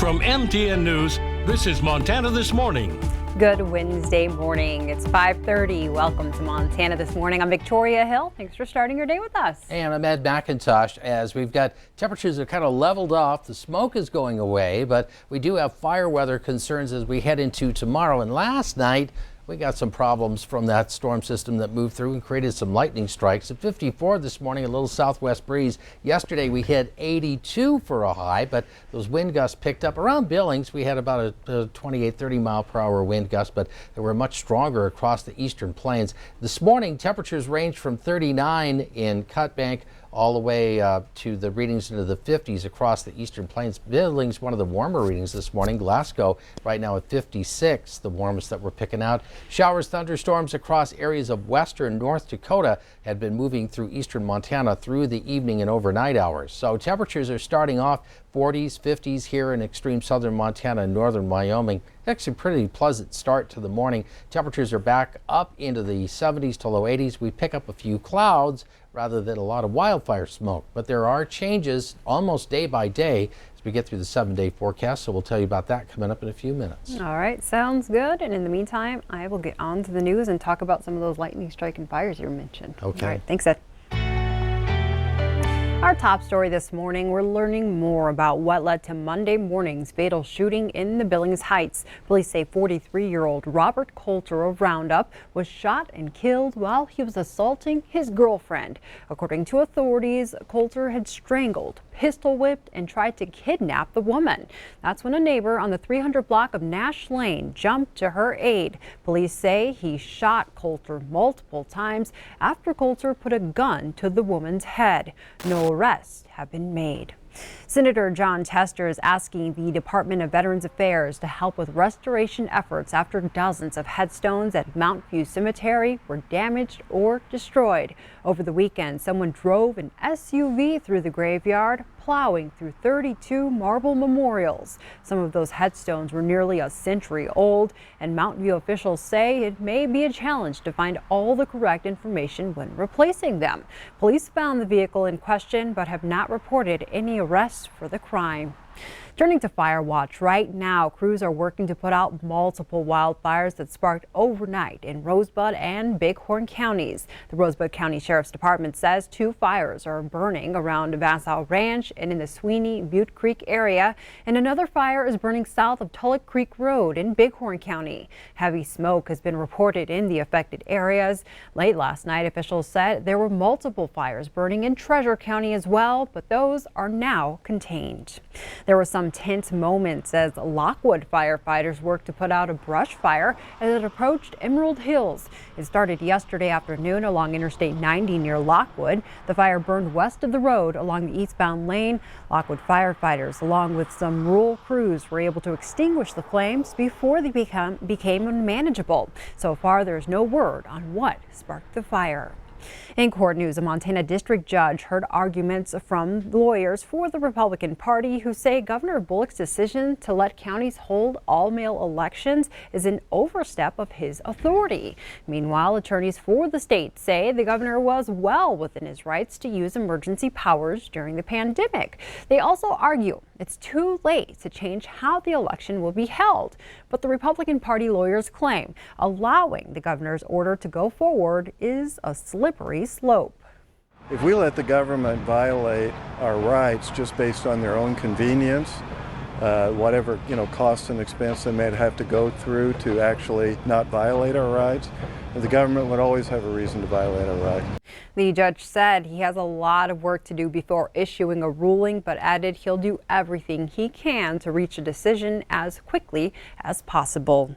From MTN News, this is Montana This Morning. Good Wednesday morning. It's 5:30. Welcome to Montana This Morning. I'm Victoria Hill. Thanks for starting your day with us. And I'm Ed McIntosh. As we've got temperatures that kind of leveled off, the smoke is going away, but we do have fire weather concerns as we head into tomorrow. And last night, we got some problems from that storm system that moved through and created some lightning strikes. At 54 this morning, a little southwest breeze. Yesterday, we hit 82 for a high, but those wind gusts picked up. Around Billings, we had about a 28, 30 mile per hour wind gust, but they were much stronger across the eastern plains. This morning, temperatures ranged from 39 in Cutbank all the way to the readings into the 50s across the eastern plains. Billings, one of the warmer readings this morning. Glasgow right now at 56, the warmest that we're picking out. Showers, thunderstorms across areas of western North Dakota had been moving through eastern Montana through the evening and overnight hours. So temperatures are starting off 40s, 50s here in extreme southern Montana and northern Wyoming. Actually a pretty pleasant start to the morning. Temperatures are back up into the 70s to low 80s. We pick up a few clouds rather than a lot of wildfire smoke. But there are changes almost day by day as we get through the 7-day forecast. So we'll tell you about that coming up in a few minutes. All right, sounds good. And in the meantime, I will get on to the news and talk about some of those lightning striking fires you mentioned. Okay. All right, thanks, Ed. Our top story this morning, we're learning more about what led to Monday morning's fatal shooting in the Billings Heights. Police say 43-year-old Robert Coulter of Roundup was shot and killed while he was assaulting his girlfriend. According to authorities, Coulter had strangled, pistol whipped, and tried to kidnap the woman. That's when a neighbor on the 300 block of Nash Lane jumped to her aid. Police say he shot Coulter multiple times after Coulter put a gun to the woman's head. No arrests have been made. Senator Jon Tester is asking the Department of Veterans Affairs to help with restoration efforts after dozens of headstones at Mount View Cemetery were damaged or destroyed. Over the weekend, someone drove an SUV through the graveyard, plowing through 32 marble memorials. Some of those headstones were nearly a century old, and Mount View officials say it may be a challenge to find all the correct information when replacing them. Police found the vehicle in question but have not reported any arrests for the crime. Turning to fire watch, right now crews are working to put out multiple wildfires that sparked overnight in Rosebud and Bighorn counties. The Rosebud County Sheriff's Department says 2 fires are burning around Vassal Ranch and in the Sweeney Butte Creek area, and another fire is burning south of Tulloch Creek Road in Bighorn County. Heavy smoke has been reported in the affected areas. Late last night, officials said there were multiple fires burning in Treasure County as well, but those are now contained. There were some tense moments as Lockwood firefighters worked to put out a brush fire as it approached Emerald Hills. It started yesterday afternoon along Interstate 90 near Lockwood. The fire burned west of the road along the eastbound lane. Lockwood firefighters, along with some rural crews, were able to extinguish the flames before they became unmanageable. So far, there's no word on what sparked the fire. In court news, a Montana district judge heard arguments from lawyers for the Republican Party who say Governor Bullock's decision to let counties hold all-mail elections is an overstep of his authority. Meanwhile, attorneys for the state say the governor was well within his rights to use emergency powers during the pandemic. They also argue it's too late to change how the election will be held. But the Republican Party lawyers claim allowing the governor's order to go forward is a slippery slope. If we let the government violate our rights just based on their own convenience, whatever cost and expense they may have to go through to actually not violate our rights, the government would always have a reason to violate our rights. The judge said he has a lot of work to do before issuing a ruling, but added he'll do everything he can to reach a decision as quickly as possible.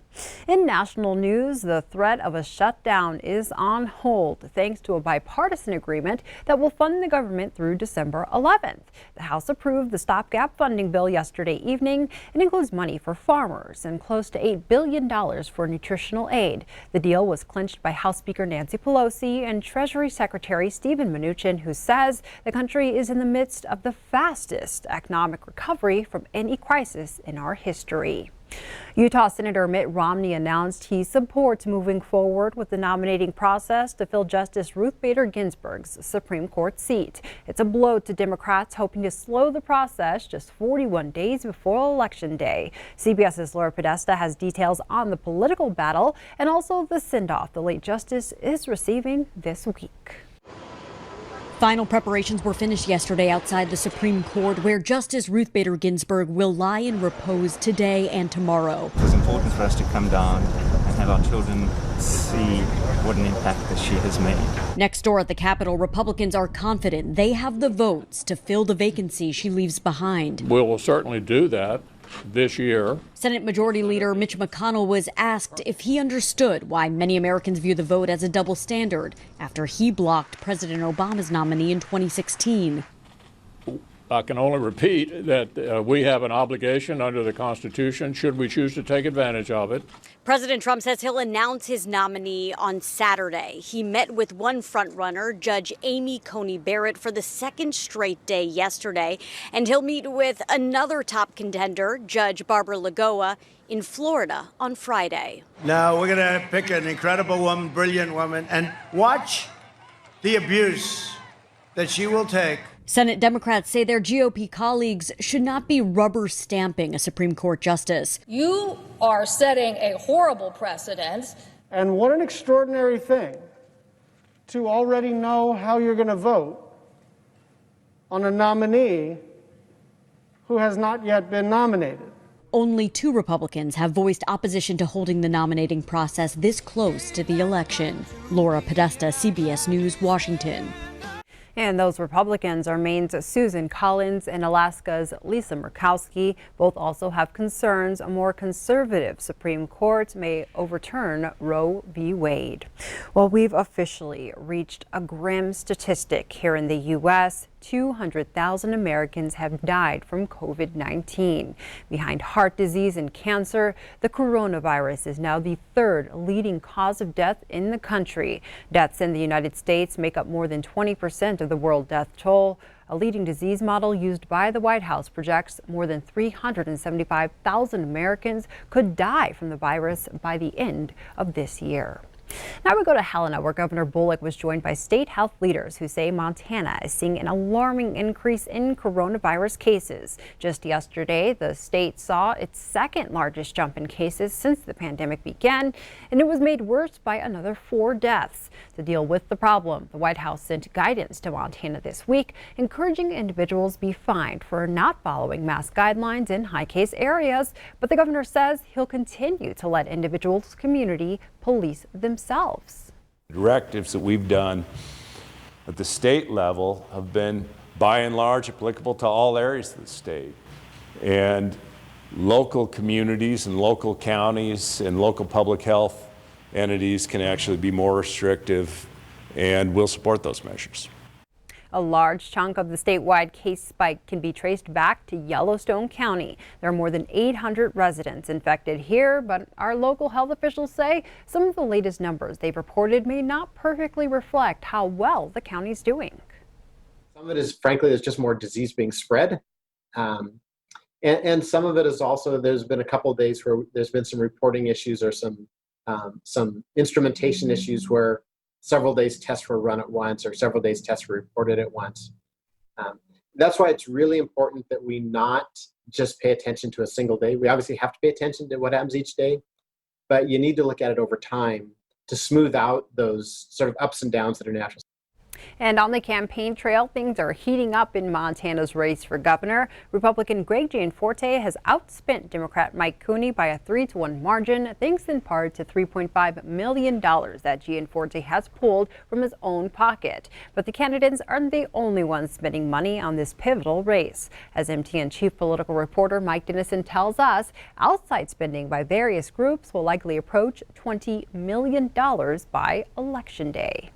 In national news, the threat of a shutdown is on hold thanks to a bipartisan agreement that will fund the government through December 11th. The House approved the stopgap funding bill yesterday evening. It includes money for farmers and close to $8 billion for nutritional aid. The deal was clinched by House Speaker Nancy Pelosi and Treasury Secretary Steven Mnuchin, who says the country is in the midst of the fastest economic recovery from any crisis in our history. Utah Senator Mitt Romney announced he supports moving forward with the nominating process to fill Justice Ruth Bader Ginsburg's Supreme Court seat. It's a blow to Democrats hoping to slow the process just 41 days before Election Day. CBS's Laura Podesta has details on the political battle and also the send-off the late justice is receiving this week. Final preparations were finished yesterday outside the Supreme Court, where Justice Ruth Bader Ginsburg will lie in repose today and tomorrow. It was important for us to come down and have our children see what an impact that she has made. Next door at the Capitol, Republicans are confident they have the votes to fill the vacancy she leaves behind. We will certainly do that this year. Senate Majority Leader Mitch McConnell was asked if he understood why many Americans view the vote as a double standard after he blocked President Obama's nominee in 2016. I can only repeat that we have an obligation under the Constitution, should we choose to take advantage of it. President Trump says he'll announce his nominee on Saturday. He met with one frontrunner, Judge Amy Coney Barrett, for the second straight day yesterday, and he'll meet with another top contender, Judge Barbara Lagoa, in Florida on Friday. Now we're going to pick an incredible woman, brilliant woman, and watch the abuse that she will take. Senate Democrats say their GOP colleagues should not be rubber stamping a Supreme Court justice. You are setting a horrible precedent. And what an extraordinary thing to already know how you're going to vote on a nominee who has not yet been nominated. Only 2 Republicans have voiced opposition to holding the nominating process this close to the election. Laura Podesta, CBS News, Washington. And those Republicans are Maine's Susan Collins and Alaska's Lisa Murkowski. Both also have concerns a more conservative Supreme Court may overturn Roe v. Wade. Well, we've officially reached a grim statistic here in the U.S. 200,000 Americans have died from COVID-19. Behind heart disease and cancer, the coronavirus is now the 3rd leading cause of death in the country. Deaths in the United States make up more than 20% of the world death toll. A leading disease model used by the White House projects more than 375,000 Americans could die from the virus by the end of this year. Now we go to Helena, where Governor Bullock was joined by state health leaders who say Montana is seeing an alarming increase in coronavirus cases. Just yesterday, the state saw its 2nd largest jump in cases since the pandemic began, and it was made worse by another 4 deaths. To deal with the problem, the White House sent guidance to Montana this week, encouraging individuals be fined for not following mask guidelines in high-case areas. But the governor says he'll continue to let individuals' community police themselves. Directives that we've done at the state level have been by and large applicable to all areas of the state. And local communities and local counties and local public health entities can actually be more restrictive, and we'll support those measures. A large chunk of the statewide case spike can be traced back to Yellowstone County. There are more than 800 residents infected here, but our local health officials say some of the latest numbers they've reported may not perfectly reflect how well the county's doing. Some of it is, frankly, there's just more disease being spread. And some of it is also, there's been a couple of days where there's been some reporting issues or some instrumentation issues where several days tests were run at once or several days tests were reported at once. That's why it's really important that we not just pay attention to a single day. We obviously have to pay attention to what happens each day, but you need to look at it over time to smooth out those sort of ups and downs that are natural. And on the campaign trail, things are heating up in Montana's race for governor. Republican Greg Gianforte has outspent Democrat Mike Cooney by a 3-to-1 margin, thanks in part to $3.5 million that Gianforte has pulled from his own pocket. But the candidates aren't the only ones spending money on this pivotal race. As MTN chief political reporter Mike Dennison tells us, outside spending by various groups will likely approach $20 million by Election Day.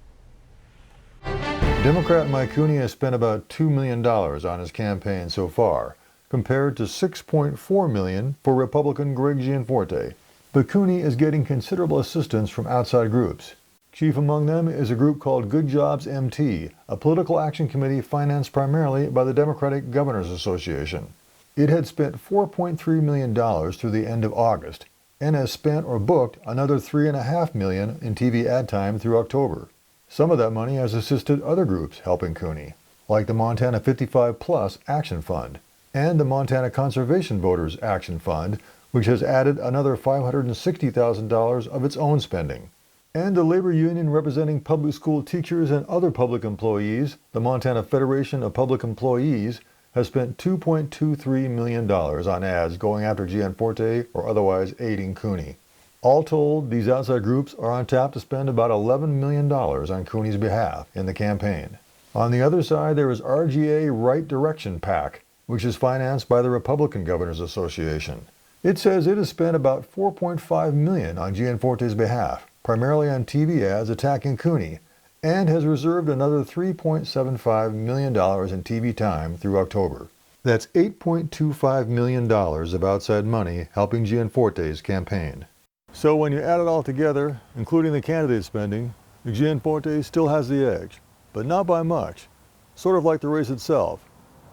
Democrat Mike Cooney has spent about $2 million on his campaign so far, compared to $6.4 million for Republican Greg Gianforte. But Cooney is getting considerable assistance from outside groups. Chief among them is a group called Good Jobs MT, a political action committee financed primarily by the Democratic Governors Association. It had spent $4.3 million through the end of August and has spent or booked another $3.5 million in TV ad time through October. Some of that money has assisted other groups helping Cooney, like the Montana 55 Plus Action Fund and the Montana Conservation Voters Action Fund, which has added another $560,000 of its own spending. And the labor union representing public school teachers and other public employees, the Montana Federation of Public Employees, has spent $2.23 million on ads going after Gianforte or otherwise aiding Cooney. All told, these outside groups are on tap to spend about $11 million on Cooney's behalf in the campaign. On the other side, there is RGA Right Direction PAC, which is financed by the Republican Governors Association. It says it has spent about $4.5 million on Gianforte's behalf, primarily on TV ads attacking Cooney, and has reserved another $3.75 million in TV time through October. That's $8.25 million of outside money helping Gianforte's campaign. So when you add it all together, including the candidate spending, Gianforte still has the edge, but not by much, sort of like the race itself,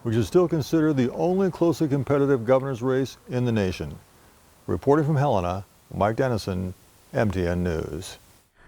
which is still considered the only closely competitive governor's race in the nation. Reporting from Helena, Mike Dennison, MTN News.